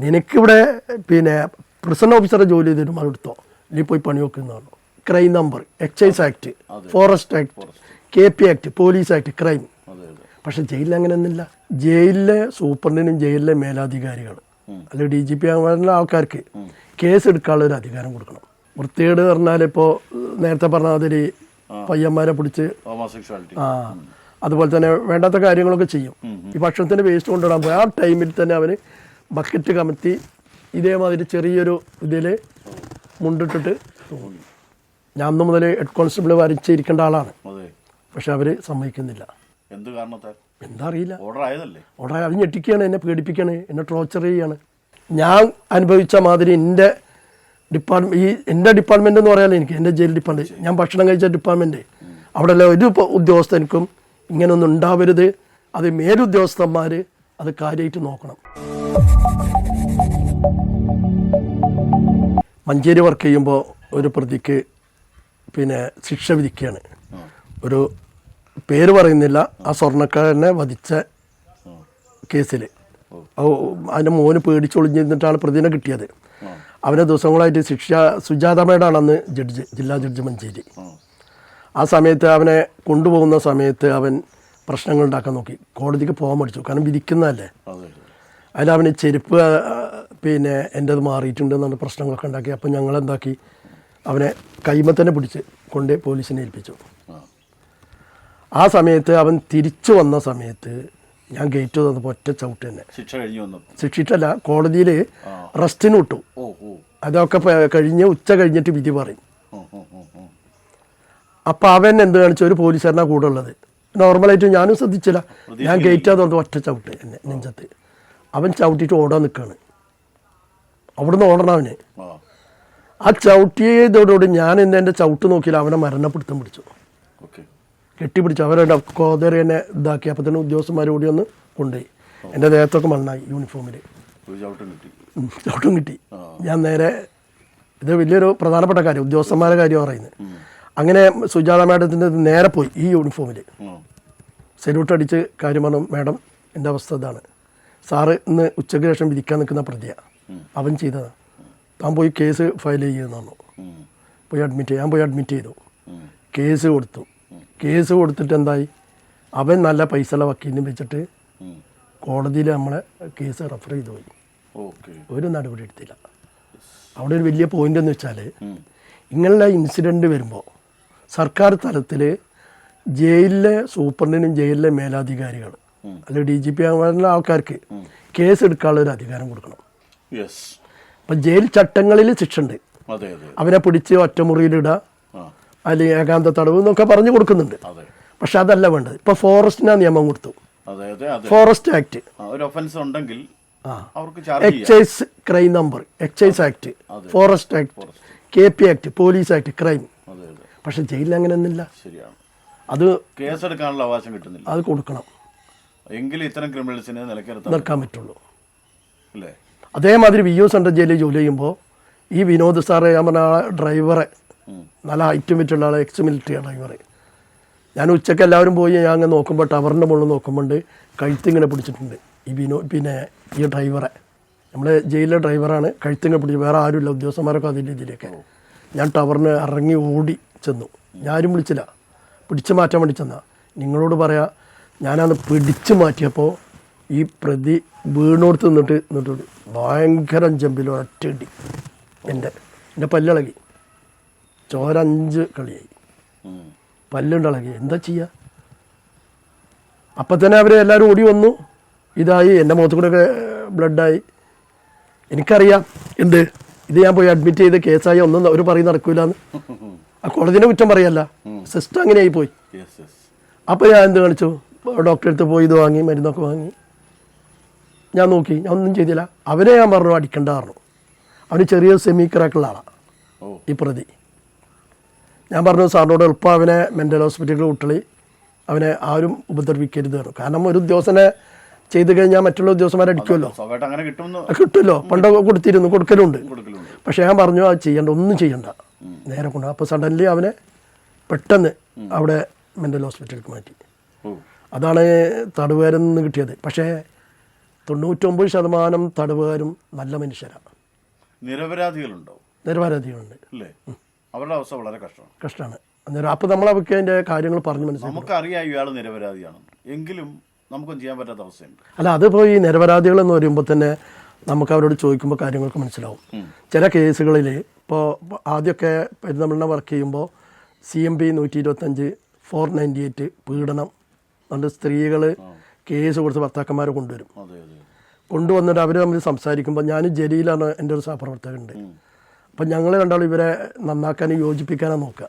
നിനക്കിവിടെ പിന്നെ പ്രിസൺ ഓഫീസറെ ജോലി ചെയ്തിട്ട് മടുത്തോ, നീ പോയി പണി വെക്കുന്നതാണ്. Crime number, excise act, forest act, KP act, police act, crime. പക്ഷെ ജയിലിൽ അങ്ങനെയൊന്നുമില്ല. ജയിലിലെ സൂപ്രണ്ടിനും ജയിലിലെ മേലധികാരികൾ അല്ലെ DGP അങ്ങനെയുള്ള ആൾക്കാർക്ക് കേസ് എടുക്കാനുള്ള ഒരു അധികാരം കൊടുക്കണം. വൃത്തികേട് പറഞ്ഞാൽ ഇപ്പോൾ നേരത്തെ പറഞ്ഞ മാതിരി പയ്യന്മാരെ പിടിച്ച് അതുപോലെ തന്നെ വേണ്ടാത്ത കാര്യങ്ങളൊക്കെ ചെയ്യും. ഈ ഭക്ഷണത്തിന് വേസ്റ്റ് കൊണ്ടിടാൻ പോയി ആ ടൈമിൽ തന്നെ അവന് ബക്കറ്റ് കമത്തി ഇതേമാതിരി ചെറിയൊരു ഇതിൽ മുണ്ടിട്ടിട്ട് ഞാൻ അന്ന് മുതൽ ഹെഡ് കോൺസ്റ്റബിൾ വരച്ചിരിക്കേണ്ട ആളാണ്. പക്ഷെ അവർ സമ്മതിക്കുന്നില്ല. എന്താ അറിയില്ല. ഓർഡർ അത് ഞെട്ടിക്കുകയാണ്, എന്നെ പേടിപ്പിക്കുകയാണ്, എന്നെ ടോർച്ചർ ചെയ്യാണ്. ഞാൻ അനുഭവിച്ച മാതിരി എൻ്റെ ഡിപ്പാർട്ട്മെന്റ് എന്ന് പറയാൻ എനിക്ക് എൻ്റെ ജയിൽ ഡിപ്പാർട്ട്മെന്റ്, ഞാൻ ഭക്ഷണം കഴിച്ച ഡിപ്പാർട്ട്മെന്റ്, അവിടെ ഒരു ഉദ്യോഗസ്ഥർക്കും ഇങ്ങനൊന്നും ഉണ്ടാവരുത്. അത് മേലുദ്യോഗസ്ഥന്മാർ അത് കാര്യമായിട്ട് നോക്കണം. മഞ്ചേരി വർക്ക് ചെയ്യുമ്പോൾ ഒരു പ്രതിക്ക് പിന്നെ ശിക്ഷ വിധിക്കുകയാണ്. ഒരു പേര് പറയുന്നില്ല, ആ സ്വർണ്ണക്കാരനെ വധിച്ച കേസിൽ അതിൻ്റെ മോന് പേടിച്ചൊളിഞ്ഞിരുന്നിട്ടാണ് പ്രതിനെ കിട്ടിയത്. അവനെ ദിവസങ്ങളായിട്ട് സുജാത മേഡാണ് അന്ന് ജഡ്ജ്, ജില്ലാ ജഡ്ജ് മഞ്ചേരി. ആ സമയത്ത് അവനെ കൊണ്ടുപോകുന്ന സമയത്ത് അവൻ പ്രശ്നങ്ങൾ ഉണ്ടാക്കാൻ നോക്കി. കോടതിക്ക് പോകാൻ പഠിച്ചു, കാരണം വിധിക്കുന്നതല്ലേ. അതിലവന് ചെരുപ്പ് പിന്നെ എൻ്റെത് മാറിയിട്ടുണ്ടെന്നാണ് പ്രശ്നങ്ങളൊക്കെ ഉണ്ടാക്കി. അപ്പം ഞങ്ങളെന്താക്കി, അവനെ കൈമ തന്നെ പിടിച്ച് കൊണ്ട് പോലീസിനെ ഏൽപ്പിച്ചു. ആ സമയത്ത് അവൻ തിരിച്ചു വന്ന സമയത്ത് ഞാൻ ഗേറ്റ് തന്നപ്പോൾ ഒറ്റ ചവിട്ട് തന്നെ. ശിക്ഷിച്ചല്ല, കോടതിയിൽ റെസ്റ്റിന് വിട്ടു. അതൊക്കെ കഴിഞ്ഞ് ഉച്ച കഴിഞ്ഞിട്ട് വിധി പറയും. അപ്പം അവൻ എന്ത് കാണിച്ചു, ഒരു പോലീസുകാരനാണ് കൂടെ ഉള്ളത്. നോർമലായിട്ട് ഞാനും ശ്രദ്ധിച്ചില്ല. ഞാൻ ഗേറ്റ് തന്നത് ഒറ്റ ചവിട്ട് എന്നെ നെഞ്ചത്ത്. അവൻ ചവിട്ടിയിട്ട് ഓടാൻ നിൽക്കുകയാണ്. അവിടുന്ന് ഓടണം അവന്. ആ ചവിട്ടിയതോടുകൂടി ഞാൻ എൻ്റെ ചവിട്ട് നോക്കിയില്ല, അവനെ മരണപ്പെടുത്തം പിടിച്ചു, കെട്ടിപ്പിടിച്ചു. അവരുടെ കോതറി എന്നെ ഇതാക്കി. അപ്പം തന്നെ ഉദ്യോഗസ്ഥന്മാർ കൂടി ഒന്ന് കൊണ്ടുപോയി. എൻ്റെ ദേഹത്തൊക്കെ മണ്ണായി, യൂണിഫോമിൽ ചവിട്ടും കിട്ടി. ഞാൻ നേരെ, ഇത് വലിയൊരു പ്രധാനപ്പെട്ട കാര്യം, ഉദ്യോഗസ്ഥന്മാരുടെ കാര്യം പറയുന്നത്. അങ്ങനെ സുജാത മാഡത്തിൻ്റെ നേരെ പോയി ഈ യൂണിഫോമിൽ സല്യൂട്ട് അടിച്ച് കാര്യം പറഞ്ഞു, മാഡം എൻ്റെ അവസ്ഥ ഇതാണ്, സാറ് ഇന്ന് ഉച്ചയ്ക്ക് ശേഷം വിധിക്കാൻ നിൽക്കുന്ന പ്രതിയാണ്, അവൻ ചെയ്തതാണ്, താൻ പോയി കേസ് ഫയൽ ചെയ്യുന്നതാണ്. പോയി അഡ്മിറ്റ് ചെയ്തു. കേസ് കൊടുത്തു. കേസ് കൊടുത്തിട്ട് എന്തായി, അവൻ നല്ല പൈസയുള്ള വക്കീലിനെ വെച്ചിട്ട് കോടതിയിൽ നമ്മളെ കേസ് റെഫർ ചെയ്തു പോയി. ഒരു നടപടി എടുത്തില്ല. അവിടെ ഒരു വലിയ പോയിന്റ് എന്ന് വെച്ചാൽ, ഇങ്ങനെയുള്ള ഇൻസിഡൻറ്റ് വരുമ്പോൾ സർക്കാർ തലത്തിൽ ജയിലിലെ സൂപ്രണ്ടിനും ജയിലിലെ മേലധികാരികൾ അല്ലെ DGP അങ്ങനെയുള്ള ആൾക്കാർക്ക് കേസ് എടുക്കാനുള്ള ഒരു അധികാരം കൊടുക്കണം. ഇപ്പം ജയിൽ ചട്ടങ്ങളിൽ ശിക്ഷ ഉണ്ട്. അവരെ പിടിച്ച് ഒറ്റമുറിയിലിടുക, അല്ലെങ്കിൽ ഏകാന്ത തടവ് എന്നൊക്കെ പറഞ്ഞു കൊടുക്കുന്നുണ്ട്. പക്ഷെ അതല്ല വേണ്ടത്. ഇപ്പൊ ഫോറസ്റ്റിനാ നിയമം കൊടുത്തു, forest act, excise crime number, excise act, forest act, KP act, police act, crime. പക്ഷെ ജയിലിൽ അങ്ങനെയൊന്നുമില്ല. അത് കേസെടുക്കാനുള്ള അവകാശം കിട്ടുന്നില്ല. അത് കൊടുക്കണം, എങ്കിലും ഇത്തരം ക്രിമിനൽസിനെ നിൽക്കാൻ പറ്റുള്ളൂ. അതേമാതിരി VO സെൻട്രൽ ജയിലിൽ ജോലി ചെയ്യുമ്പോൾ ഈ വിനോദ് സാറ്, ഞാൻ പറഞ്ഞ ഡ്രൈവറെ, നല്ല ഹൈറ്റും വെറ്റുള്ള ആളെ, എക്സ് മിലിറ്ററി ഡ്രൈവറെ, ഞാൻ ഉച്ചയ്ക്ക് എല്ലാവരും പോയി ഞാൻ അങ്ങനെ നോക്കുമ്പോൾ ടവറിൻ്റെ മുകളിൽ നോക്കുമ്പോൾ കഴുത്തിങ്ങനെ പിടിച്ചിട്ടുണ്ട് പിന്നെ ഈ ഡ്രൈവറെ. നമ്മുടെ ജയിലിലെ ഡ്രൈവറാണ്, കഴുത്തിങ്ങനെ പിടിച്ച്, വേറെ ആരുമില്ല, ഉദ്യോഗസ്ഥന്മാരൊക്കെ അതിൻ്റെ ഇതിലൊക്കെ. ഞാൻ ടവറിന് ഇറങ്ങി ഓടി ചെന്നു. ഞാനും വിളിച്ചില്ല, പിടിച്ചു മാറ്റാൻ വേണ്ടി ചെന്നാൽ. നിങ്ങളോട് പറയാം, ഞാനത് പിടിച്ചു മാറ്റിയപ്പോൾ ഈ പ്രതി വീണോടുത്ത് നിന്നിട്ട് ഭയങ്കര ജമ്പിലോ ഒറ്റയിടി എൻ്റെ പല്ലിളകി, ചോര 5 കളിയായി, പല്ലുണ്ടിളകി. എന്താ ചെയ്യുക? അപ്പം തന്നെ അവർ എല്ലാവരും ഓടി വന്നു. ഇതായി, എൻ്റെ മുഖത്ത് കൂടെയൊക്കെ ബ്ലഡായി. എനിക്കറിയാം ഇത് ഞാൻ പോയി അഡ്മിറ്റ് ചെയ്ത് കേസായി, ഒന്നും അവർ പറയും നടക്കൂലെന്ന്. ആ കോടതിനെ കുറ്റം പറയല്ല, സിസ്റ്റം അങ്ങനെയായി പോയി. അപ്പോൾ ഞാൻ എന്ത് കാണിച്ചു, ഡോക്ടറെ അടുത്ത് പോയി ഇത് വാങ്ങി, മരുന്നൊക്കെ വാങ്ങി. ഞാൻ നോക്കി, ഞാൻ ഒന്നും ചെയ്തില്ല. അവരെ ഞാൻ പറഞ്ഞു അടിക്കണ്ട പറഞ്ഞു. അവന് ചെറിയ സെമി ക്രാക്കുള്ള ആളാണ് ഈ പ്രതി. ഞാൻ പറഞ്ഞു സാറിനോട് എളുപ്പം അവനെ മെൻ്റൽ ഹോസ്പിറ്റലിൽ വിട്ടളി, അവനെ ആരും ഉപദ്രവിക്കരുത് പറഞ്ഞു. കാരണം ഒരു ഉദ്യോഗസ്ഥനെ ചെയ്ത് കഴിഞ്ഞാൽ മറ്റുള്ള ഉദ്യോഗസ്ഥന്മാരെ അടിക്കുമല്ലോ, കിട്ടുമല്ലോ. പണ്ടൊക്കെ കൊടുക്കലുണ്ട്. പക്ഷെ ഞാൻ പറഞ്ഞു അത് ചെയ്യണ്ട, ഒന്നും ചെയ്യണ്ട, നേരെ കൊണ്ട്. അപ്പോൾ സഡൻലി അവനെ പെട്ടെന്ന് അവിടെ മെൻ്റൽ ഹോസ്പിറ്റലിലേക്ക് മാറ്റി. അതാണ് തടവുകാരിൽ നിന്ന് കിട്ടിയത്. പക്ഷേ 99% തടവുകാരും നല്ല മനുഷ്യരാണ്. നിരപരാധികളുണ്ടോ? നിരപരാധികളുണ്ട്. അല്ലേ? അവരുടെ അവസ്ഥ വളരെ കഷ്ടമാണ്. അന്നേരം അപ്പോൾ നമ്മൾ അവർക്ക് അതിൻ്റെ കാര്യങ്ങൾ പറഞ്ഞു മനസ്സിലാക്കും. നമുക്കറിയാം ഇയാൾ നിരപരാധിയാണെന്ന്, എങ്കിലും നമുക്കൊന്നും ചെയ്യാൻ പറ്റാത്ത അവസ്ഥയുണ്ട്. അല്ല, അതിപ്പോൾ ഈ നിരപരാധികളെന്ന് പറയുമ്പോൾ തന്നെ നമുക്ക് അവരോട് ചോദിക്കുമ്പോൾ കാര്യങ്ങൾക്ക് മനസ്സിലാവും. ചില കേസുകളിൽ ഇപ്പോൾ ആദ്യമൊക്കെ പെരുന്തമണ്ണ വർക്ക് ചെയ്യുമ്പോൾ CMP 125, 498 പീഡനം അതുകൊണ്ട് സ്ത്രീകൾ കേസ് കൊടുത്ത് ഭർത്താക്കന്മാരെ കൊണ്ടുവരും. കൊണ്ടുവന്നിട്ട് അവർ തമ്മിൽ സംസാരിക്കുമ്പോൾ ഞാൻ ജലീലാണ് എൻ്റെ ഒരു സഹപ്രവർത്തകനുണ്ട്. അപ്പം ഞങ്ങൾ രണ്ടാളും ഇവരെ നന്നാക്കാനും യോജിപ്പിക്കാനാണ് നോക്കുക.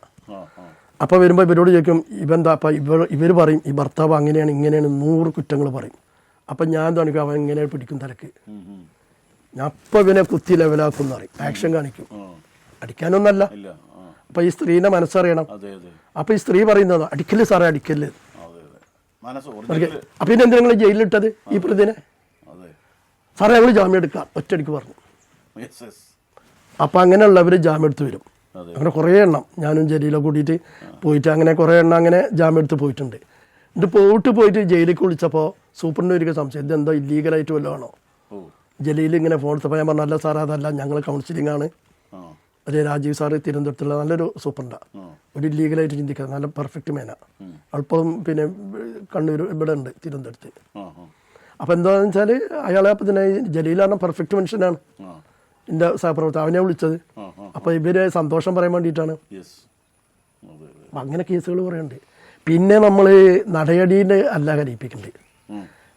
അപ്പോൾ വരുമ്പോൾ ഇവരോട് ചോദിക്കും ഇവെന്താ അപ്പം ഇവർ പറയും ഈ ഭർത്താവ് അങ്ങനെയാണ് ഇങ്ങനെയാണ് 100 കുറ്റങ്ങൾ പറയും. അപ്പം ഞാൻ കാണിക്കും അവൻ എങ്ങനെ പിടിക്കും തലക്ക്. ഞാൻ അപ്പം ഇവനെ കുത്തി ലെവലാക്കും എന്ന് പറയും, ആക്ഷൻ കാണിക്കും, അടിക്കാനൊന്നല്ല. അപ്പം ഈ സ്ത്രീനെ മനസ്സറിയണം. അപ്പം ഈ സ്ത്രീ പറയുന്നത് അടിക്കല് സാറേ അടിക്കല്. അപ്പം പിന്നെ എന്തിനാ നിങ്ങൾ ജയിലിലിട്ടത് ഈ പ്രതിനെ? സാറേ ഞങ്ങൾ ജാമ്യം എടുക്കാം ഒറ്റയടിക്ക് പറഞ്ഞു. അപ്പം അങ്ങനെയുള്ളവർ ജാമ്യം എടുത്ത് വരും. അങ്ങനെ കുറേ എണ്ണം ഞാനും ജലീലോ കൂട്ടിയിട്ട് പോയിട്ട് അങ്ങനെ കുറേ എണ്ണം അങ്ങനെ ജാമ്യം എടുത്ത് പോയിട്ടുണ്ട്. എന്നിട്ട് പോയിട്ട് ജയിലിലേക്ക് വിളിച്ചപ്പോൾ സൂപ്രണ്ടിന് ഒരിക്കൽ സംശയം ഇതെന്തോ ഇല്ലീഗലായിട്ട് വല്ലതും ആണോ. ജലീൽ ഇങ്ങനെ ഫോൺ എടുത്തപ്പോൾ ഞാൻ പറഞ്ഞു അല്ല സാർ അതല്ല, ഞങ്ങൾ കൗൺസിലിംഗ് ആണ്. അതേ രാജീവ് സാറ് തിരുവനന്തപുരത്തുള്ള നല്ലൊരു സൂപ്രണ്ടാണ്, ഒരു ലീഗലായിട്ട് ചിന്തിക്കുന്നത് നല്ല പെർഫെക്റ്റ് മേനാണ്. അല്പം പിന്നെ കണ്ണൂർ ഇവിടെ ഉണ്ട് തിരുവനന്തപുരത്ത്. അപ്പം എന്താണെന്ന് വെച്ചാൽ അയാളെ അപ്പം തന്നെ ജലീലാണ് പെർഫെക്റ്റ് മനുഷ്യനാണ് എൻ്റെ സഹപ്രവർത്തകൻ, അവനെ വിളിച്ചത്. അപ്പോൾ ഇവര് സന്തോഷം പറയാൻ വേണ്ടിയിട്ടാണ്. അപ്പം അങ്ങനെ കേസുകൾ കുറേ ഉണ്ട്. പിന്നെ നമ്മൾ നടയടീൻ്റെ അല്ല കരയിപ്പിക്കുന്നുണ്ട്.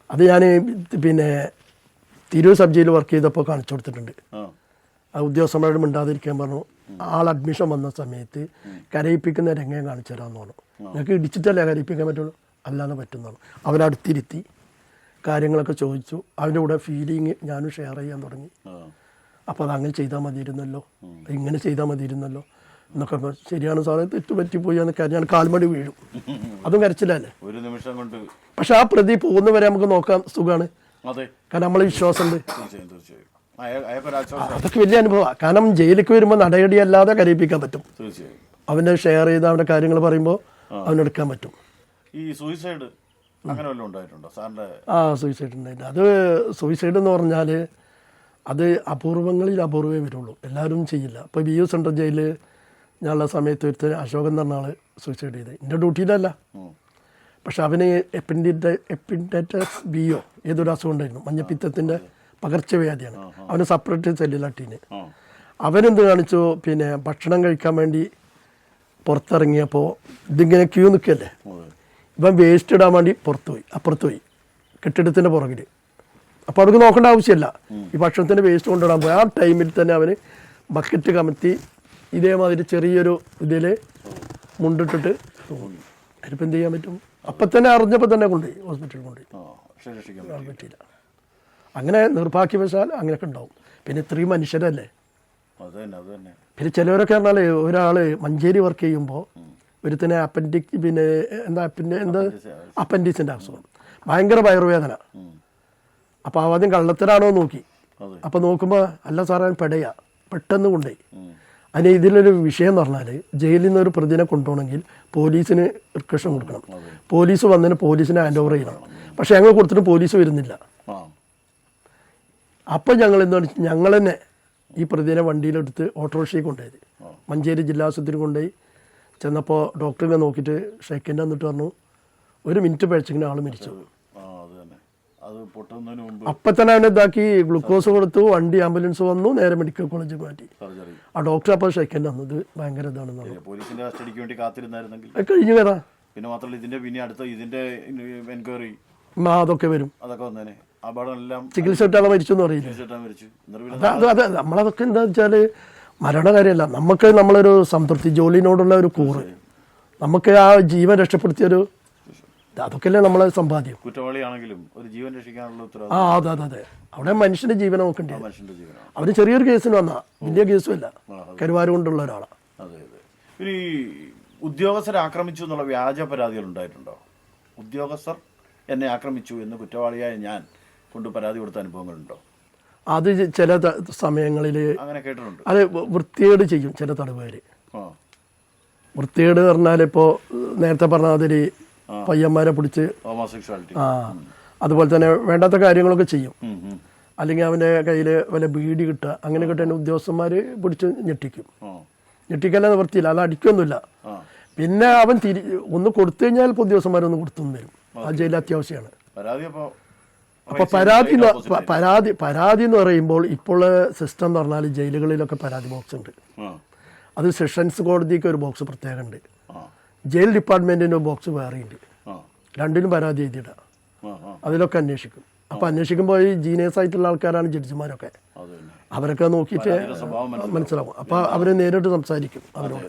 അത് ഞാൻ പിന്നെ തിരൂർ സബ് ജയിലിൽ വർക്ക് ചെയ്തപ്പോൾ കാണിച്ചു കൊടുത്തിട്ടുണ്ട്. ആ ഉദ്യോഗസ്ഥന്മാരോട് മിണ്ടാതിരിക്കാൻ പറഞ്ഞു. ആൾ അഡ്മിഷൻ വന്ന സമയത്ത് കരയിപ്പിക്കുന്ന രംഗം കാണിച്ചു തരാമെന്ന് പറഞ്ഞു. ഞങ്ങൾക്ക് ഇടിച്ചിട്ടല്ലേ കരയിപ്പിക്കാൻ പറ്റുള്ളൂ, അല്ലാതെ പറ്റുന്നതാണ്. അവരടുത്തിരുത്തി കാര്യങ്ങളൊക്കെ ചോദിച്ചു. അവൻ്റെ കൂടെ ഫീലിങ് ഞാനും ഷെയർ ചെയ്യാൻ തുടങ്ങി. അപ്പോൾ അതങ്ങനെ ചെയ്താൽ മതിയിരുന്നല്ലോ, ഇങ്ങനെ ചെയ്താൽ മതിയിരുന്നല്ലോ എന്നൊക്കെ ശരിയാണ് സാറേ തെറ്റ് പറ്റിപ്പോയി എന്നൊക്കെ ഞാൻ കാൽമടി വീഴും. അതും കരച്ചില്ലല്ലേ ഒരു നിമിഷം കൊണ്ട്. പക്ഷെ ആ പ്രതി പോകുന്നവരെ നമുക്ക് നോക്കാൻ സുഖമാണ്, കാരണം നമ്മളെ വിശ്വാസമുണ്ട്. അതൊക്കെ വലിയ അനുഭവമാണ്. കാരണം ജയിലിലേക്ക് വരുമ്പോൾ നടയടി അല്ലാതെ കരയിപ്പിക്കാൻ പറ്റും. അവനെ ഷെയർ ചെയ്ത് അവൻ്റെ കാര്യങ്ങൾ പറയുമ്പോൾ അവനെടുക്കാൻ പറ്റും. ഈ സൂയിസൈഡ് അങ്ങനെ വല്ലതും ഉണ്ടായിട്ടുണ്ടോ സാറിൻ്റെ? സൂയിസൈഡ് ഉണ്ടായിട്ടുണ്ട്. അത് സൂയിസൈഡ് എന്ന് പറഞ്ഞാൽ അത് അപൂർവങ്ങളിൽ അപൂർവമേ വരുള്ളൂ, എല്ലാവരും ചെയ്യില്ല. ഇപ്പോൾ BU സെൻട്രൽ ജയിലിൽ ഞാനുള്ള സമയത്ത് ഒരുത്തർ അശോകൻ എന്ന് പറഞ്ഞ ആൾ സൂയിസൈഡ് ചെയ്ത് എൻ്റെ ഡ്യൂട്ടിയിലല്ല. പക്ഷെ അവന് എപ്പിൻഡൈറ്റിസ് BO ഏതൊരു അസുഖം ഉണ്ടായിരുന്നു, മഞ്ഞപ്പിത്തത്തിൻ്റെ പകർച്ചവ്യാധിയാണ്. അവന് സെപ്പറേറ്റ് സെല്ലിലാട്ടീന്. അവനെന്ത് കാണിച്ചു, പിന്നെ ഭക്ഷണം കഴിക്കാൻ വേണ്ടി പുറത്തിറങ്ങിയപ്പോൾ ഇതിങ്ങനെ ക്യൂ നിൽക്കല്ലേ, ഇവൻ വേസ്റ്റ് ഇടാൻ വേണ്ടി അപ്പുറത്ത് പോയി കെട്ടിടത്തിൻ്റെ പുറകിൽ. അപ്പോൾ അവർക്ക് നോക്കേണ്ട ആവശ്യമില്ല, ഈ ഭക്ഷണത്തിൻ്റെ വേസ്റ്റ് കൊണ്ടിടാൻ പോയി. ആ ടൈമിൽ തന്നെ അവന് ബക്കറ്റ് കമത്തി ഇതേമാതിരി ചെറിയൊരു ഇതിൽ മുണ്ടിട്ടിട്ട് അതിനിപ്പോൾ എന്ത് ചെയ്യാൻ പറ്റും? അപ്പം തന്നെ അറിഞ്ഞപ്പോൾ തന്നെ കൊണ്ടുപോയി ഹോസ്പിറ്റലിൽ കൊണ്ടുപോയി, പറ്റിയില്ല. അങ്ങനെ നിർഭാഗ്യവശാൽ അങ്ങനെയൊക്കെ ഉണ്ടാവും. പിന്നെ ഇത്രയും മനുഷ്യരല്ലേ. പിന്നെ ചിലവരൊക്കെ പറഞ്ഞാൽ ഒരാൾ മഞ്ചേരി വർക്ക് ചെയ്യുമ്പോൾ ഒരുത്തന്നെ അപ്പൻഡിക്സിൻ്റെ അസുഖം, ഭയങ്കര വയറുവേദന. അപ്പോൾ ആദ്യം കള്ളത്തരാണോ നോക്കി. അപ്പോൾ നോക്കുമ്പോൾ അല്ല സാറേ പെടയാ, പെട്ടെന്ന് കൊണ്ടുപോയി. അതിന് ഇതിലൊരു വിഷയം എന്ന് പറഞ്ഞാൽ ജയിലിൽ നിന്ന് ഒരു പ്രതിനെ കൊണ്ടുപോകണമെങ്കിൽ പോലീസിന് റിക്വഷൻ കൊടുക്കണം. പോലീസ് വന്നതിന് പോലീസിനെ ഹാൻഡ് ഓവർ ചെയ്യണം. പക്ഷെ ഞങ്ങൾ കൊടുത്തിട്ട് പോലീസ് വരുന്നില്ല. അപ്പം ഞങ്ങൾ തന്നെ ഈ പ്രതിനെ വണ്ടിയിലെടുത്ത് ഓട്ടോറിക്ഷയിൽ കൊണ്ടുപോയത് മഞ്ചേരി ജില്ലാ ആശുപത്രി കൊണ്ടുപോയി. ചെന്നപ്പോൾ ഡോക്ടറിനെ നോക്കിയിട്ട് ഷെയ്ക്കിൻ്റെ എന്നിട്ട് പറഞ്ഞു 1 മിനിറ്റ് പഴച്ചിങ്ങനെ ആൾ മരിച്ചു. അപ്പം തന്നെ അവനെ ഇതാക്കി ഗ്ലൂക്കോസ് കൊടുത്തു, വണ്ടി ആംബുലൻസ് വന്നു, നേരെ മെഡിക്കൽ കോളേജിൽ മാറ്റി. ആ ഡോക്ടർ അപ്പോൾ ഷെയ്ക്കിൻ്റെ വന്നത് ഭയങ്കര ഇതാണെന്നാണ് കഴിഞ്ഞു കയറാ. പിന്നെ മാത്രമല്ല എൻക്വയറി അതൊക്കെ വരും. ചികിത്സ ഇട്ടാളെ മരിച്ചു എന്ന് പറയില്ല. അതെ നമ്മളതൊക്കെ എന്താ വെച്ചാൽ മരണകാര്യമല്ല, നമുക്ക് നമ്മളൊരു സംതൃപ്തി, ജോലിനോടുള്ള ഒരു കൂറ്, നമുക്ക് ആ ജീവൻ രക്ഷപ്പെടുത്തിയൊരു അതൊക്കെയല്ലേ നമ്മളെ സമ്പാദ്യം. കുറ്റവാളിയാണെങ്കിലും ഒരു ജീവൻ രക്ഷിക്കാനുള്ള അതെ അവിടെ മനുഷ്യന്റെ ജീവനെ നോക്കേണ്ടി. അവന് ചെറിയൊരു കേസിന് വന്നാ, വലിയ കേസുമല്ല, കരുവാരം കൊണ്ടുള്ള ഒരാളാണ്. ഈ ഉദ്യോഗസ്ഥരെ ആക്രമിച്ചു എന്നുള്ള വ്യാജ പരാതികൾ ഉണ്ടായിട്ടുണ്ടോ? ഉദ്യോഗസ്ഥർ എന്നെ ആക്രമിച്ചു എന്ന് കുറ്റവാളിയായ ഞാൻ കൊണ്ട് പരാതി കൊടുത്ത അനുഭവങ്ങളുണ്ടോ? അത് ചില സമയങ്ങളിൽ അങ്ങനെ കേട്ടിട്ടുണ്ട്. അത് വൃത്തികേട് ചെയ്യും ചില തടവുകാർ. വൃത്തികേട് പറഞ്ഞാൽ ഇപ്പോൾ നേരത്തെ പറഞ്ഞ മാതിരി പയ്യന്മാരെ പിടിച്ച് അതുപോലെ തന്നെ വേണ്ടാത്ത കാര്യങ്ങളൊക്കെ ചെയ്യും. ഉം, ഉം. അല്ലെങ്കിൽ അവൻ്റെ കയ്യിൽ വല്ല ബീഡി കിട്ടുക അങ്ങനെ കിട്ടുന്ന ഉദ്യോഗസ്ഥന്മാർ പിടിച്ച് ഞെട്ടിക്കും. ആ, ഞെട്ടിക്കല്ല നിവൃത്തിയില്ല, അത് അടിക്കൊന്നുമില്ല. ആ. പിന്നെ അവൻ ഒന്ന് കൊടുത്തു കഴിഞ്ഞാൽ ഇപ്പോൾ ഉദ്യോഗസ്ഥന്മാരൊന്ന് കൊടുത്തും വരും. ആ ജയിലിൽ അത്യാവശ്യമാണ്. പരാതി അപ്പോൾ അപ്പോൾ പരാതി എന്ന് പറയുമ്പോൾ ഇപ്പോൾ സിസ്റ്റം എന്ന് പറഞ്ഞാൽ ജയിലുകളിലൊക്കെ പരാതി ബോക്സ് ഉണ്ട്. ആ, അത് സെഷൻസ് കോടതിക്ക് ഒരു ബോക്സ് പ്രത്യേകമുണ്ട്, ആ, ജയിൽ ഡിപ്പാർട്ട്മെൻറ്റിൻ്റെ ബോക്സ് വേറെയുണ്ട്. ആ, രണ്ടിനും പരാതി എഴുതിയിടാം, ആ, ആ. അതിലൊക്കെ അന്വേഷിക്കും. അപ്പോൾ അന്വേഷിക്കുമ്പോൾ ഈ ജീനിയസ് ആയിട്ടുള്ള ആൾക്കാരാണ് ജഡ്ജിമാരൊക്കെ, അത് തന്നെ. അവരൊക്കെ നോക്കിയിട്ട് സ്വഭാവം മനസ്സിലാവും. അപ്പോൾ അവർ നേരിട്ട് സംസാരിക്കും അവരോട്,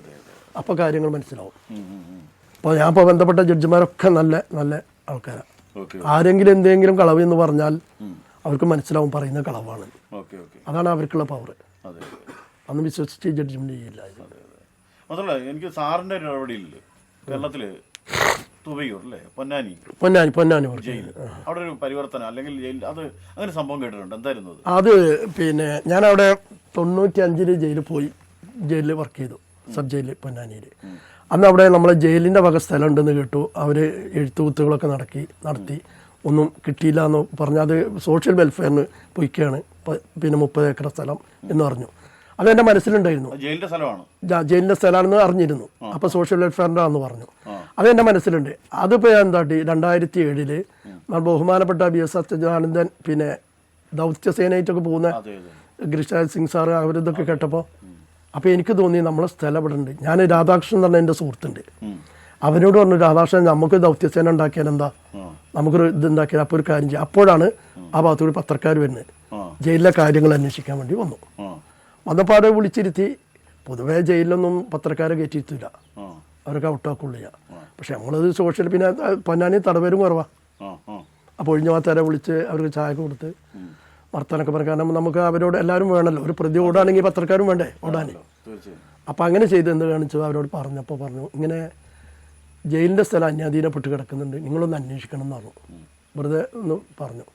അപ്പോൾ കാര്യങ്ങൾ മനസ്സിലാവും. ഉം, ഉം, ഉം. അപ്പോൾ ഞാൻ ഇപ്പോൾ ബന്ധപ്പെട്ട ജഡ്ജിമാരൊക്കെ നല്ല നല്ല ആൾക്കാരാണ്. ഓക്കെ, ആരെങ്കിലും എന്തെങ്കിലും കളവ് എന്ന് പറഞ്ഞാൽ അവർക്ക് മനസ്സിലാവും പറയുന്ന കളവാണ്. Okay, okay. അതാണ് അവർക്കുള്ള പവർ. അതെ, അന്ന് വിശ്വസിച്ച് ജഡ്ജ്മെന്റ് ചെയ്യില്ല. മാത്രമല്ല എനിക്ക് സാറിൻ്റെ ഒരു ഇടപെടലില്ല കേരളത്തിൽ തുവയൂർ അല്ലേ പൊന്നാനി പൊന്നാനി ജയിൽ, അവിടെ ഒരു പരിവർത്തനം അല്ലെങ്കിൽ ജയിൽ അത് അങ്ങനെ സംഭവം കേട്ടിട്ടുണ്ട്. എന്തായിരുന്നു അത്? അത് പിന്നെ ഞാനവിടെ 95 ജയിലിൽ പോയി, ജയിലിൽ വർക്ക് ചെയ്തു, സബ് ജയിലിൽ പൊന്നാനിയിൽ. അന്ന് അവിടെ നമ്മളെ ജയിലിൻ്റെ വക സ്ഥലം ഉണ്ടെന്ന് കേട്ടു. അവർ എഴുത്തുകുത്തുകളൊക്കെ നടത്തി ഒന്നും കിട്ടിയില്ല എന്ന് പറഞ്ഞാൽ അത് സോഷ്യൽ വെൽഫെയറിന് പൊയ്ക്കുകയാണ്, പിന്നെ 30 ഏക്കർ സ്ഥലം എന്ന് പറഞ്ഞു. അതെൻ്റെ മനസ്സിലുണ്ടായിരുന്നു. ജയിലിൻ്റെ സ്ഥലമാണ്, ജയിലിൻ്റെ സ്ഥലമാണെന്ന് അറിഞ്ഞിരുന്നു. അപ്പോൾ സോഷ്യൽ വെൽഫെയറിൻ്റെ ആണെന്ന് പറഞ്ഞു. അതെൻ്റെ മനസ്സിലുണ്ട്. അതിപ്പോൾ ഞാൻ എന്താട്ടി 2007 ബഹുമാനപ്പെട്ട BS അച്യുതാനന്ദൻ പിന്നെ ദൗത്യസേനയായിട്ടൊക്കെ പോകുന്ന ഗിരിരാജ് സിംഗ് സാറ് അവരിതൊക്കെ കേട്ടപ്പോൾ അപ്പോൾ എനിക്ക് തോന്നി നമ്മളെ സ്ഥലം ഇവിടെ ഉണ്ട്. ഞാൻ രാധാകൃഷ്ണൻ എന്ന് പറഞ്ഞ എൻ്റെ സുഹൃത്തുണ്ട്, അവനോട് പറഞ്ഞു രാധാകൃഷ്ണൻ നമുക്ക് ദൗത്യസേന ഉണ്ടാക്കിയാൽ എന്താ, നമുക്കൊരു ഇതുണ്ടാക്കിയാൽ അപ്പോൾ ഒരു കാര്യം ചെയ്യാം. അപ്പോഴാണ് ആ ഭാഗത്തുകൂടി പത്രക്കാർ വരുന്നത്, ജയിലിലെ കാര്യങ്ങൾ അന്വേഷിക്കാൻ വേണ്ടി വന്നപ്പോൾ അവിടെ വിളിച്ചിരുത്തി. പൊതുവേ ജയിലിലൊന്നും പത്രക്കാരെ കയറ്റിയിരുത്തില്ല, അവരൊക്കെ ഔട്ടാക്കുള്ളൂ. പക്ഷെ നമ്മളത് സോഷ്യൽ പിന്നെ പൊന്നാനി തടവരും കുറവാണ്. അപ്പോൾ ഒഴിഞ്ഞ ഭാഗത്താരെ വിളിച്ച് അവർക്ക് ചായ കൊടുത്ത് വർത്താനൊക്കെ പറയാം. കാരണം നമുക്ക് അവരോട് എല്ലാവരും വേണമല്ലോ, ഒരു പ്രതി ഓടാണെങ്കിൽ പത്രക്കാരും വേണ്ടേ ഓടാൻ. അപ്പം അങ്ങനെ ചെയ്ത് എന്ത് കാണിച്ചു അവരോട് പറഞ്ഞപ്പോൾ പറഞ്ഞു ഇങ്ങനെ ജയിലിൻ്റെ സ്ഥലം അന്യാധീനപ്പെട്ട് കിടക്കുന്നുണ്ട്, നിങ്ങളൊന്ന് അന്വേഷിക്കണം എന്ന് പറഞ്ഞു. വെറുതെ ഒന്ന് പറഞ്ഞു.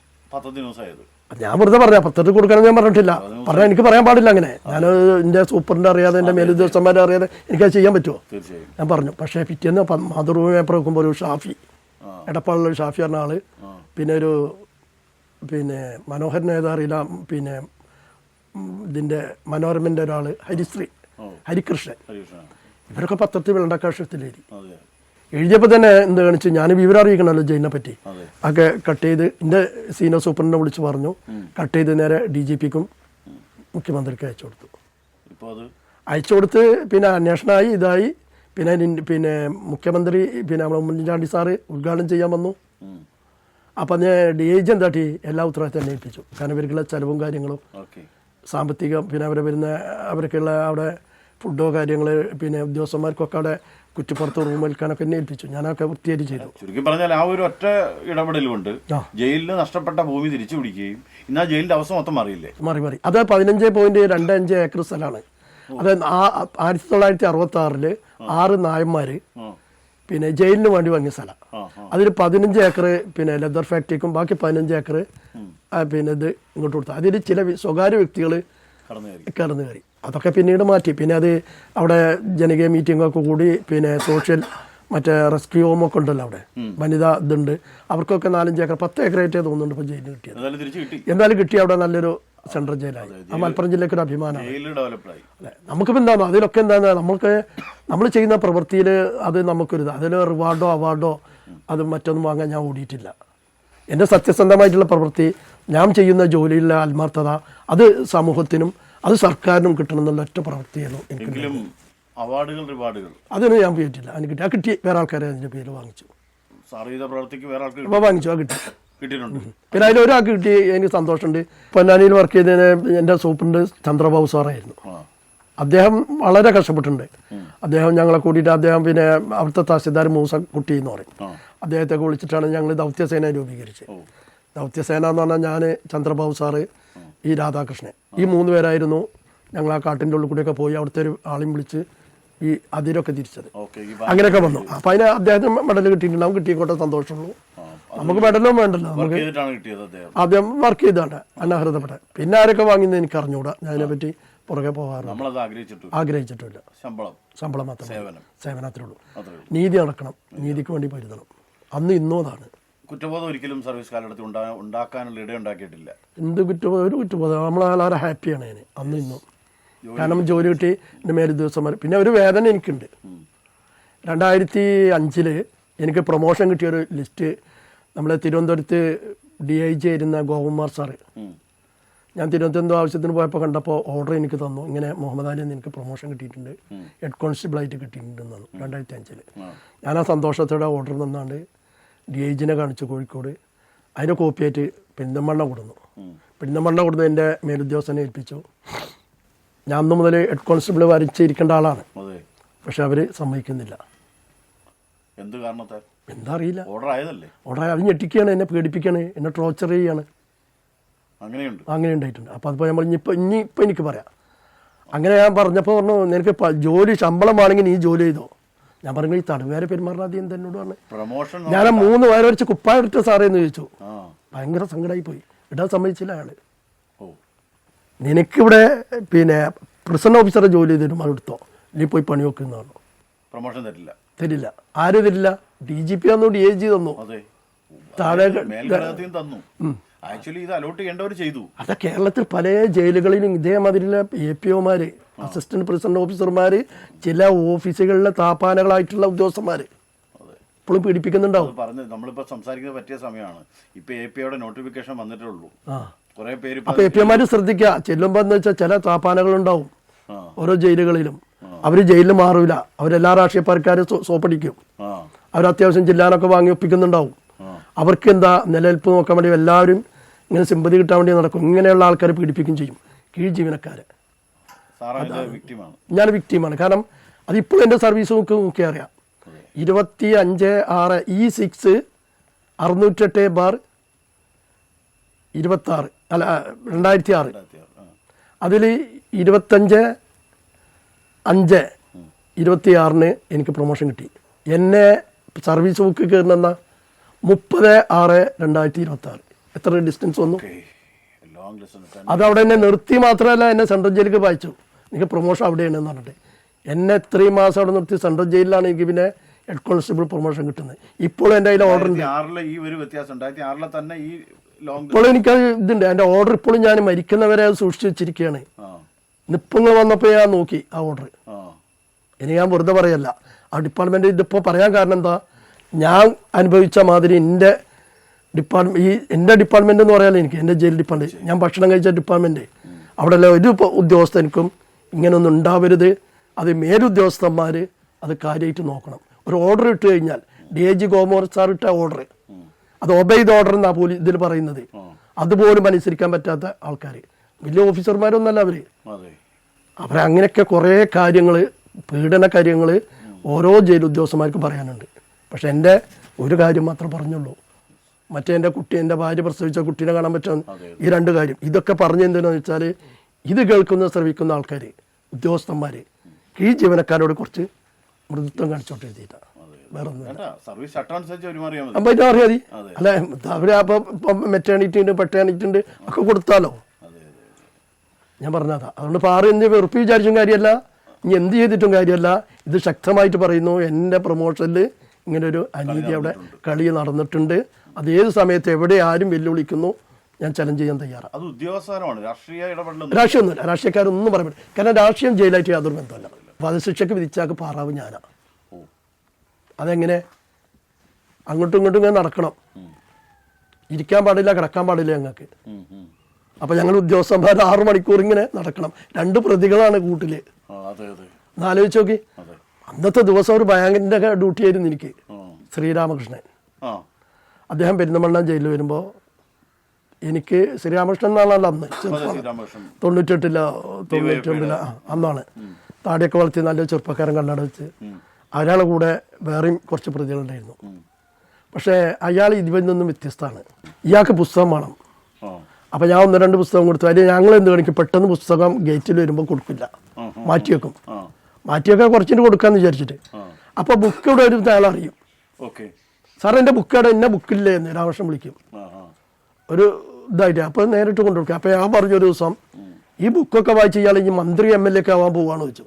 ഞാൻ വെറുതെ പറയാം, പത്രത്തിൽ കൊടുക്കണം ഞാൻ പറഞ്ഞിട്ടില്ല. പറഞ്ഞാൽ എനിക്ക് പറയാൻ പാടില്ല അങ്ങനെ. ഞാൻ എൻ്റെ സൂപ്പറിൻ്റെ അറിയാതെ എൻ്റെ മേലുദ്യോഗസ്ഥന്മാരെ അറിയാതെ എനിക്കത് ചെയ്യാൻ പറ്റുമോ? ഞാൻ പറഞ്ഞു. പക്ഷേ പിറ്റേന്ന് മാതൃഭൂമി പേപ്പർ വെക്കുമ്പോൾ ഒരു ഷാഫി, എടപ്പാളിലൊരു ഷാഫി പറഞ്ഞ ആള്, പിന്നെ ഒരു മനോഹരൻ ഏതാ അറിയില്ല, പിന്നെ ഇതിൻ്റെ മനോരമൻ്റെ ഒരാൾ ഹരികൃഷ്ണൻ, ഇവരൊക്കെ പത്രത്തിൽ വെള്ളക്കാശത്തിലേരി എഴുതിയപ്പോൾ തന്നെ എന്ത് കാണിച്ചു, ഞാൻ വിവരം അറിയിക്കണമല്ലോ ജയിലിനെ പറ്റി. ഒക്കെ കട്ട് ചെയ്ത് എൻ്റെ സീനിയർ സൂപ്പറിനെ വിളിച്ച് പറഞ്ഞു, കട്ട് ചെയ്ത് നേരെ DGPക്കും മുഖ്യമന്ത്രിക്ക് അയച്ചു കൊടുത്ത് പിന്നെ അന്വേഷണമായി ഇതായി. പിന്നെ മുഖ്യമന്ത്രി പിന്നെ നമ്മളെ ഉമ്മൻചാണ്ടി സാറ് ഉദ്ഘാടനം ചെയ്യാൻ വന്നു. അപ്പം ഞാൻ DIG എന്താട്ടി എല്ലാ ഉത്തരവാദിത്തം തന്നെ ഏൽപ്പിച്ചു. കാരണം ഇവർക്കുള്ള ചെലവും കാര്യങ്ങളും സാമ്പത്തികം, പിന്നെ അവർക്കുള്ള അവിടെ ഫുഡോ കാര്യങ്ങൾ, പിന്നെ ഉദ്യോഗസ്ഥന്മാർക്കൊക്കെ അവിടെ കുറ്റിപ്പുറത്ത് റൂം വിൽക്കാനൊക്കെ എന്നെ ഏൽപ്പിച്ചു. ഞാനൊക്കെ വൃത്തിയായിട്ട് ചെയ്തു. ചുരുക്കി പറഞ്ഞാൽ ആ ഒരു ഒറ്റ ഇടപെടലുകൊണ്ട് ജയിലിന് നഷ്ടപ്പെട്ട ഭൂമി തിരിച്ചു പിടിക്കുകയും ഇന്ന് ആ ജയിലിന്റെ അവസ്ഥ മൊത്തം മാറിയില്ലേ? മാറി. അത് 15.25 ഏക്കർ സ്ഥലമാണ്. അത് 1966 6 നായന്മാര് പിന്നെ ജയിലിന് വേണ്ടി വാങ്ങിയ സ്ഥലം. അതിൽ 15 ഏക്കർ പിന്നെ ലെതർ ഫാക്ടറിക്കും ബാക്കി 15 ഏക്കർ പിന്നെ ഇത് ഇങ്ങോട്ട് കൊടുത്തു. അതിൽ ചില സ്വകാര്യ വ്യക്തികൾ കടന്നു കയറി. അതൊക്കെ പിന്നീട് മാറ്റി. പിന്നെ അത് അവിടെ ജനകീയ മീറ്റിങ്ങൊക്കെ കൂടി പിന്നെ സോഷ്യൽ മറ്റേ റെസ്ക്യൂ ഹോമൊക്കെ ഉണ്ടല്ലോ അവിടെ, വനിതാ ഇതുണ്ട്, അവർക്കൊക്കെ 4-5 ഏക്കർ 10 ഏക്കറായിട്ടേ തോന്നുന്നുണ്ട് ഇപ്പോൾ ജയിലിൽ കിട്ടിയത്. എന്തായാലും കിട്ടി. അവിടെ നല്ലൊരു സെൻട്രൽ ജയിലായി. ആ മലപ്പുറം ജില്ലയ്ക്ക് ഒരു അഭിമാനമാണ്. അല്ലെ, നമുക്കിപ്പോൾ എന്താണോ അതിലൊക്കെ എന്താണ് നമ്മൾ ചെയ്യുന്ന പ്രവൃത്തിയിൽ അത് നമുക്കൊരിത്, അതിൽ റിവാർഡോ അവാർഡോ അത് മറ്റൊന്നും വാങ്ങാൻ ഞാൻ ഓടിയിട്ടില്ല. എൻ്റെ സത്യസന്ധമായിട്ടുള്ള പ്രവൃത്തി, ഞാൻ ചെയ്യുന്ന ജോലിയിലെ ആത്മാർത്ഥത, അത് സമൂഹത്തിനും അത് സർക്കാരിനും കിട്ടണം എന്നുള്ള ഒറ്റ പ്രവൃത്തിയായിരുന്നു എനിക്ക്. അവാർഡുകൾ റിവാർഡുകൾ അതിന് ഞാൻ പോയിട്ടില്ല. അതിന് കിട്ടി. ആ കിട്ടി വേറെ ആൾക്കാരെ അതിൻ്റെ പേര് വാങ്ങിച്ചു. വാങ്ങിച്ചു, ആ കിട്ടിയിട്ടുണ്ട്. പിന്നെ അതിലൊരാൾക്ക് കിട്ടി, എനിക്ക് സന്തോഷമുണ്ട്. പൊന്നാനിയിൽ വർക്ക് ചെയ്തതിന് എൻ്റെ സൂപ്രണ്ട് ചന്ദ്രബാബു സാറായിരുന്നു. അദ്ദേഹം വളരെ കഷ്ടപ്പെട്ടിട്ടുണ്ട്. അദ്ദേഹം ഞങ്ങളെ കൂട്ടിയിട്ട് അദ്ദേഹം പിന്നെ അവിടുത്തെ തഹസിൽദാർ മൂസ കുട്ടി എന്ന് പറയും, അദ്ദേഹത്തെയൊക്കെ വിളിച്ചിട്ടാണ് ഞങ്ങൾ ദൗത്യസേന രൂപീകരിച്ചത്. ദൗത്യസേന എന്ന് പറഞ്ഞാൽ ഞാൻ, ചന്ദ്രബാബു സാറ്, ഈ രാധാകൃഷ്ണൻ, ഈ 3 പേരായിരുന്നു ഞങ്ങൾ ആ കാട്ടിൻ്റെ ഉള്ളിൽ കൂടെയൊക്കെ പോയി അവിടുത്തെ ഒരു ആളെയും വിളിച്ച് ഈ അതിരൊക്കെ തിരിച്ചത്. അങ്ങനെയൊക്കെ വന്നു. അപ്പം അതിന് അദ്ദേഹത്തിന് മെഡൽ കിട്ടിയിട്ടുണ്ടാവും. കിട്ടിയിക്കോട്ടെ, സന്തോഷമുള്ളൂ. നമുക്ക് മെഡലും വേണ്ടല്ലോ, നമുക്ക് ആദ്യം വർക്ക് ചെയ്താണ് അനാഹൃതപ്പെട്ട. പിന്നെ ആരൊക്കെ വാങ്ങിയെന്ന് എനിക്ക് അറിഞ്ഞുകൂടാ. ഞാൻ അതിനെപ്പറ്റി പുറകെ പോകാറുണ്ട്. ആഗ്രഹിച്ചിട്ടില്ല. ശമ്പളം മാത്രമേ, സേവനത്തിലുള്ളൂ. നീതി നടക്കണം, നീതിക്ക് വേണ്ടി പൊരുതണം. അന്ന് ഇന്നും അതാണ്. കുറ്റബോധം ഒരിക്കലും സർവീസ് കാലഘട്ടത്തിൽ ഉണ്ടാക്കാനുള്ള ഇടയുണ്ടാക്കിയിട്ടില്ല. എന്ത് കുറ്റബോധം? ഒരു കുറ്റബോധം. നമ്മൾ വളരെ ഹാപ്പിയാണ് ഞാൻ അന്നും ഇന്നും. കാരണം ജോലി കിട്ടി എൻ്റെ മേലുദ്യോഗസ്ഥന്മാർ. പിന്നെ ഒരു വേദന എനിക്കുണ്ട്. 2005 എനിക്ക് പ്രൊമോഷൻ കിട്ടിയൊരു ലിസ്റ്റ് നമ്മളെ തിരുവനന്തപുരത്ത് DIG ആയിരുന്ന ഗോപകുമാർ സാറ്, ഞാൻ തിരുവനന്തപുരം ആവശ്യത്തിന് പോയപ്പോൾ കണ്ടപ്പോൾ ഓർഡർ എനിക്ക് തന്നു. ഇങ്ങനെ മുഹമ്മദ് അലി എന്ന് എനിക്ക് പ്രൊമോഷൻ കിട്ടിയിട്ടുണ്ട്, ഹെഡ് കോൺസ്റ്റബിൾ ആയിട്ട് കിട്ടിയിട്ടുണ്ടെന്ന് 2005. ഞാൻ ആ സന്തോഷത്തോടെ ഓർഡർ തന്നാണ്ട് DIGനെ കാണിച്ചു കോഴിക്കോട്. അതിൻ്റെ കോപ്പിയായിട്ട് പെരിന്തൽമണ്ണ കൊടുന്നു. പെരിന്തൽമണ്ണ കൊടുന്ന് എൻ്റെ മേലുദ്യോഗസ്ഥനെ ഏൽപ്പിച്ചു. ഞാൻ അന്ന് മുതൽ ഹെഡ് കോൺസ്റ്റബിൾ വരച്ചിരിക്കേണ്ട ആളാണ്. പക്ഷെ അവർ സമ്മതിക്കുന്നില്ല. എന്ത് കാരണത്താൽ എന്താ അറിയില്ല. ഓർഡർ ആയതല്ലേ? ഓർഡർ അത് ഞെട്ടിക്കുകയാണ്, എന്നെ പേടിപ്പിക്കുകയാണ്, എന്നെ ടോർച്ചർ ചെയ്യാണ്. അങ്ങനെ ഉണ്ടായിട്ടുണ്ട്. അപ്പോൾ അതിപ്പോൾ നമ്മൾ ഇനിയിപ്പോൾ എനിക്ക് പറയാം. അങ്ങനെ ഞാൻ പറഞ്ഞപ്പോൾ പറഞ്ഞു, നിനക്ക് ജോലി ശമ്പളം വേണമെങ്കിൽ നീ ജോലി ചെയ്തോ. ഞാൻ പറഞ്ഞു ഈ തടവുകാരെ പെരുമാറുന്ന ആദ്യം എന്നോട് പറഞ്ഞു. ഞാൻ 3 വയറ് വെച്ച് കുപ്പായ ഇട്ട സാറേ എന്ന് ചോദിച്ചു. ഭയങ്കര സങ്കടമായി പോയി. ഇടാൻ സമ്മതിച്ചില്ല അയാള്. നിനക്കിവിടെ പിന്നെ പ്രിസൺ ഓഫീസറെ ജോലി ചെയ്തിട്ട് എടുത്തോ, നീ പോയി പണി നോക്കുന്നതാണോ. പ്രൊമോഷൻ തരില്ല. ആരും തരില്ല. DGP തന്നു, DIG തന്നു, താഴെ അതാ. കേരളത്തിൽ പല ജയിലുകളിലും ഇതേമാതിരിയുള്ള APOമാര്, അസിസ്റ്റന്റ് പ്രിസൺ ഓഫീസർമാര്, ചില ഓഫീസുകളിലെ താപ്പാനകളായിട്ടുള്ള ഉദ്യോഗസ്ഥന്മാര് ഇപ്പോഴും പീഡിപ്പിക്കുന്നുണ്ടാവും. നമ്മളിപ്പോ സംസാരിക്കുന്നത് പറ്റിയ സമയമാണ്. ഇപ്പൊ APOയുടെ നോട്ടിഫിക്കേഷൻ വന്നിട്ടേ ഉള്ളൂ. അപ്പൊ APOമാര് ശ്രദ്ധിക്കുക. ചെല്ലുമ്പോ എന്ന് വെച്ചാൽ ചില താപ്പാനകളുണ്ടാവും ഓരോ ജയിലുകളിലും. അവര് ജയിലിൽ മാറൂല. അവരെല്ലാ രാഷ്ട്രീയ പാർട്ടിക്കാരും സോപ്പടിക്കും. അവരത്യാവശ്യം ജില്ലാനൊക്കെ വാങ്ങി ഒപ്പിക്കുന്നുണ്ടാവും. അവർക്ക് എന്താ നിലനിൽപ്പ് നോക്കാൻ വേണ്ടി എല്ലാവരും ഇങ്ങനെ സിമ്പതി കിട്ടാൻ വേണ്ടി നടക്കും. ഇങ്ങനെയുള്ള ആൾക്കാരെ പീഡിപ്പിക്കുകയും ചെയ്യും, കീഴ് ജീവനക്കാരെ. ഞാൻ വിക്ടിമാണ്. കാരണം അതിപ്പോഴും എൻ്റെ സർവീസ് നോക്കി അറിയാം. 25/6 E6 608/26 അല്ല 2006. അതിൽ 25/5/26 എനിക്ക് പ്രൊമോഷൻ കിട്ടി. എന്നെ സർവീസ് ബുക്ക് കയറുന്ന 30/6/2026. എത്ര ഡിസ്റ്റൻസ് വന്നു? അതവിടെ എന്നെ നിർത്തി മാത്രമല്ല, എന്നെ സെൻട്രൽ ജയിലിലേക്ക് വായിച്ചു. എനിക്ക് പ്രൊമോഷൻ അവിടെയാണെന്ന് പറഞ്ഞിട്ട് എന്നെ 3 മാസം അവിടെ നിർത്തി. സെൻട്രൽ ജയിലിലാണ് എനിക്ക് പിന്നെ ഹെഡ് കോൺസ്റ്റബിൾ പ്രൊമോഷൻ കിട്ടുന്നത്. ഇപ്പോഴും എൻ്റെ കയ്യിൽ ഓർഡർ ഉണ്ട്. ഇപ്പോഴും എനിക്ക് ഇതുണ്ട്. എൻ്റെ ഓർഡർ ഇപ്പോഴും ഞാൻ മരിക്കുന്നവരെ അത് സൂക്ഷിച്ചു വെച്ചിരിക്കുകയാണ്. നിപ്പങ്ങൾ വന്നപ്പോൾ ഞാൻ നോക്കി ആ ഓർഡർ. ഇനി ഞാൻ വെറുതെ പറയല്ല. ആ ഡിപ്പാർട്ട്മെന്റ് ഇതിപ്പോൾ പറയാൻ കാരണം എന്താ, ഞാൻ അനുഭവിച്ച മാതിരി എൻ്റെ ഡിപ്പാർട്ട്മെന്റ് എന്ന് പറയാൻ എനിക്ക് എൻ്റെ ജയിൽ ഡിപ്പാർട്ട്മെന്റ്, ഞാൻ ഭക്ഷണം കഴിച്ച ഡിപ്പാർട്ട്മെന്റ്, അവിടെ ഒരു ഉദ്യോഗസ്ഥർക്കും ഇങ്ങനൊന്നും ഉണ്ടാവരുത്. അത് മേലുദ്യോഗസ്ഥന്മാർ അത് കാര്യമായിട്ട് നോക്കണം. ഒരു ഓർഡർ ഇട്ട് കഴിഞ്ഞാൽ DIG ഗോപകുമാർ സാർ ഇട്ട ഓർഡർ, അത് ഒബൈദ് ഓർഡർ എന്നാ പോലും ഇതിൽ പറയുന്നത്. അതുപോലും അനുസരിക്കാൻ പറ്റാത്ത ആൾക്കാർ, വലിയ ഓഫീസർമാരൊന്നല്ല അവരങ്ങനെയൊക്കെ കുറേ കാര്യങ്ങൾ, പീഡന കാര്യങ്ങൾ ഓരോ ജയിൽ ഉദ്യോഗസ്ഥന്മാർക്കും പറയാനുണ്ട്. പക്ഷെ എൻ്റെ ഒരു കാര്യം മാത്രം പറഞ്ഞുള്ളൂ. മറ്റേ എൻ്റെ ഭാര്യ പ്രസവിച്ച കുട്ടീനെ കാണാൻ പറ്റും. ഈ 2 കാര്യം ഇതൊക്കെ പറഞ്ഞു. എന്തിനാന്ന് വെച്ചാൽ ഇത് കേൾക്കുന്ന ശ്രമിക്കുന്ന ആൾക്കാർ, ഉദ്യോഗസ്ഥന്മാർ കീഴ് ജീവനക്കാരോട് കുറച്ച് മൃദുത്വം കാണിച്ചോട്ട് എഴുതിയിട്ടാണ്. വേറെ ഒന്നുമില്ല. അപ്പം ഇത് അറിയാം മതി. അല്ല അവര് അപ്പം മെറ്റേണിറ്റി ഉണ്ട്, പെട്ടേണിറ്റി ഉണ്ട്, ഒക്കെ കൊടുത്താലോ. ഞാൻ പറഞ്ഞതാ. അതുകൊണ്ട് ഇപ്പോൾ എന്ത് വെറുപ്പ് വിചാരിച്ചും കാര്യമല്ല, ഇനി എന്ത് ചെയ്തിട്ടും കാര്യമല്ല. ഇത് ശക്തമായിട്ട് പറയുന്നു. എൻ്റെ പ്രൊമോഷനിൽ ഇങ്ങനൊരു അനീതി അവിടെ കളി നടന്നിട്ടുണ്ട്. അത് ഏത് സമയത്ത് എവിടെ ആരും വെല്ലുവിളിക്കുന്നു, ഞാൻ ചലഞ്ച് ചെയ്യാൻ തയ്യാറാണ്. രാഷ്ട്രീയമൊന്നുമില്ല. രാഷ്ട്രീയക്കാരൊന്നും പറയാൻ പറ്റില്ല. കാരണം രാഷ്ട്രീയം ജയിലായിട്ട് യാതൊരു ബന്ധമല്ല. വധശിക്ഷയ്ക്ക് വിധിച്ചാക്ക് പാറാവ് ഞാനാ. അതെങ്ങനെ അങ്ങോട്ടും ഇങ്ങോട്ടും ഇങ്ങനെ നടക്കണം. ഇരിക്കാൻ പാടില്ല, കിടക്കാൻ പാടില്ല ഞങ്ങൾക്ക്. അപ്പൊ ഞങ്ങൾ ഉദ്യോഗസ്ഥന്മാർ 6 മണിക്കൂർ ഇങ്ങനെ നടക്കണം. 2 പ്രതികളാണ് കൂട്ടില്. ആലോചിച്ച് നോക്കി. അന്നത്തെ ദിവസം ഒരു ബാങ്കിന്റെ ഡ്യൂട്ടി ആയിരുന്നു എനിക്ക്. ശ്രീരാമകൃഷ്ണൻ, അദ്ദേഹം പെരിന്തൽമണ്ണ ജയിലിൽ വരുമ്പോ എനിക്ക് ശ്രീരാമകൃഷ്ണൻ എന്നാണല്ലോ അന്ന് 98 അന്നാണ്. താടിയൊക്കെ വളർത്തി നല്ല ചെറുപ്പക്കാരൻ കണ്ണട വെച്ച്. അയാളെ കൂടെ വേറെയും കുറച്ച് പ്രതികളുണ്ടായിരുന്നു. പക്ഷേ അയാൾ ഇതിൽ നിന്നും വ്യത്യസ്തമാണ്. ഇയാൾക്ക് പുസ്തകം വേണം. അപ്പം ഞാൻ 1-2 പുസ്തകം കൊടുത്തു. അതിൽ ഞങ്ങൾ എന്ത് കാണിക്കും, പെട്ടെന്ന് പുസ്തകം ഗേറ്റിൽ വരുമ്പോൾ കൊടുക്കില്ല, മാറ്റിവെക്കും. മാറ്റിവെക്കാൻ കുറച്ചിട്ട് കൊടുക്കാന്ന് വിചാരിച്ചിട്ട്. അപ്പോൾ ബുക്ക് ഇവിടെ ഒരു അയാൾ അറിയും. സാർ എൻ്റെ ബുക്ക് ഇവിടെ എന്നെ ബുക്കില്ലേ എന്ന് രാമകൃഷ്ണൻ വിളിക്കും. ഒരു ഇതായിട്ട് അപ്പോൾ നേരിട്ട് കൊണ്ടുകൊടുക്കുക. അപ്പോൾ ഞാൻ പറഞ്ഞൊരു ദിവസം, ഈ ബുക്കൊക്കെ വായിച്ച് ഇയാൾ ഈ മന്ത്രി MLA ഒക്കെ ആവാൻ പോവാന്ന് വെച്ചു.